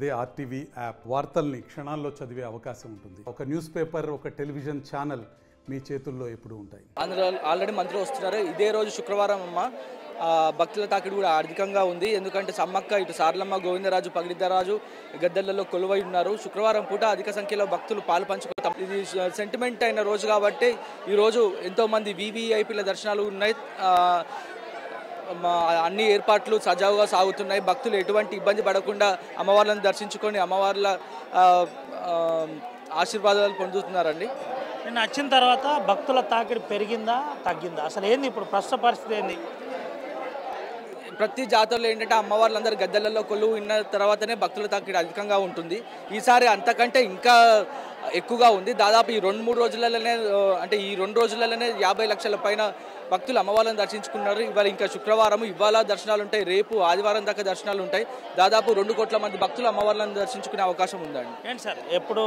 అదే RTV app వార్తల్ని క్షణాల్లో చదివే అవకాశం ఉంటుంది. ఒక న్యూస్ పేపర్, ఒక టెలివిజన్ ఛానల్ మీ చేతుల్లో ఎప్పుడూ ఉంటాయి. అందులో ఆల్రెడీ మంత్రులు వస్తున్నారు. ఇదే రోజు శుక్రవారం అమ్మ భక్తుల తాకిడి కూడా అధికంగా ఉంది. ఎందుకంటే సమ్మక్క, ఇటు సారలమ్మ, గోవిందరాజు, పగిడిద్దరాజు గద్దెలలో కొలువై ఉన్నారు. శుక్రవారం పూట అధిక సంఖ్యలో భక్తులు పాలు పంచుకుంటాం. ఇది సెంటిమెంట్ అయిన రోజు కాబట్టి ఈరోజు ఎంతోమంది వీవీఐపీల దర్శనాలు ఉన్నాయి. అన్ని ఏర్పాట్లు సజావుగా సాగుతున్నాయి. భక్తులు ఎటువంటి ఇబ్బంది పడకుండా అమ్మవార్లను దర్శించుకొని అమ్మవార్ల ఆశీర్వాదాలు పొందుతున్నారండి. నేను వచ్చిన తర్వాత భక్తుల తాకిడి పెరిగిందా తగ్గిందా, అసలు ఏంది ఇప్పుడు ప్రస్తుత పరిస్థితి ఏంది? ప్రతి జాతరలో ఏంటంటే అమ్మవార్లందరూ గద్దెలలో కొలువు ఉన్న తర్వాతనే భక్తుల తాకిడి అధికంగా ఉంటుంది. ఈసారి అంతకంటే ఇంకా ఎక్కువగా ఉంది. దాదాపు ఈ 2-3 రోజులలోనే ఈ 2 రోజులలోనే 50 లక్షల పైన భక్తులు అమ్మవార్లను దర్శించుకున్నారు. ఇవాళ ఇంకా శుక్రవారం, ఇవాళ దర్శనాలు ఉంటాయి. రేపు ఆదివారం దాకా దర్శనాలు ఉంటాయి. దాదాపు 2 కోట్ల మంది భక్తులు అమ్మవార్లను దర్శించుకునే అవకాశం ఉందండి. ఏంటి సార్, ఎప్పుడు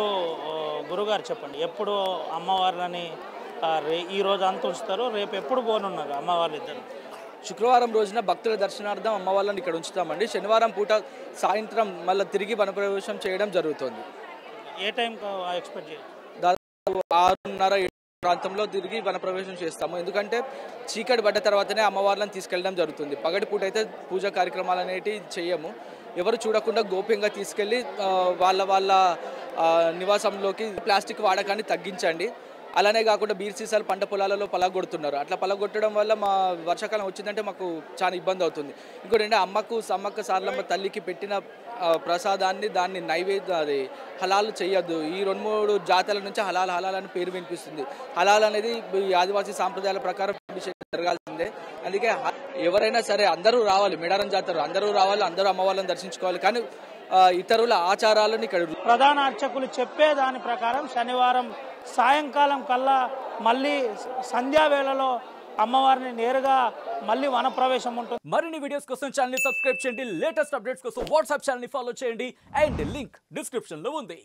గురుగారు చెప్పండి, ఎప్పుడు అమ్మవార్లని ఈ రోజు అంత ఉంచుతారు, రేపు ఎప్పుడు పోనున్నారు అమ్మవార్లు ఇద్దరు? శుక్రవారం రోజున భక్తుల దర్శనార్థం అమ్మవార్లను ఇక్కడ ఉంచుతామండి. శనివారం పూట సాయంత్రం మళ్ళీ తిరిగి వనప్రవేశం చేయడం జరుగుతుంది. ఏ టైం ఎక్స్పెక్ట్ చేయాలి? దాదాపు 6:30-7 ప్రాంతంలో తిరిగి వనప్రవేశం చేస్తాము. ఎందుకంటే చీకటి పడ్డ తర్వాతనే అమ్మవార్లను తీసుకెళ్ళడం జరుగుతుంది. పగటి పూట అయితే పూజా కార్యక్రమాలు అనేటివి చేయము. ఎవరు చూడకుండా గోప్యంగా తీసుకెళ్ళి వాళ్ళ నివాసంలోకి ప్లాస్టిక్ వాడకాన్ని తగ్గించండి. అలానే కాకుండా బీర్ సీసాలు పంట పొలాలలో పలగొడుతున్నారు. అట్లా పలగొట్టడం వల్ల మా వర్షాకాలం వచ్చిందంటే మాకు చాలా ఇబ్బంది అవుతుంది. ఇంకోటి ఏంటంటే సమ్మక్క సారలమ్మ తల్లికి పెట్టిన ప్రసాదాన్ని దాన్ని అది హలాలు చేయొద్దు. ఈ 2-3 జాతర నుంచి హలాల్ అని పేరు వినిపిస్తుంది. హలాల్ అనేది ఈ ఆదివాసీ సాంప్రదాయాల ప్రకారం జరగాల్సిందే. అందుకే ఎవరైనా సరే అందరూ రావాలి. మేడారం జాతర అందరూ రావాలి, అందరూ అమ్మవార్లను దర్శించుకోవాలి. కానీ ఇతరుల ఆచారాలను ఇక్కడ ప్రధాన అర్చకులు చెప్పే దాని ప్రకారం శనివారం సాయంకాలం కల్లా మళ్ళీ సంధ్యావేళలో అమ్మవారిని నేరుగా మళ్ళీ వనప్రవేశం ఉంటుంది. మరిన్ని వీడియోస్ కోసం ఛానల్ ని సబ్స్క్రైబ్ చేయండి. లేటెస్ట్ అప్డేట్స్ కోసం వాట్సాప్ ఛానల్ ని ఫాలో చేయండి. అండ్ లింక్ డిస్క్రిప్షన్ లో ఉంది.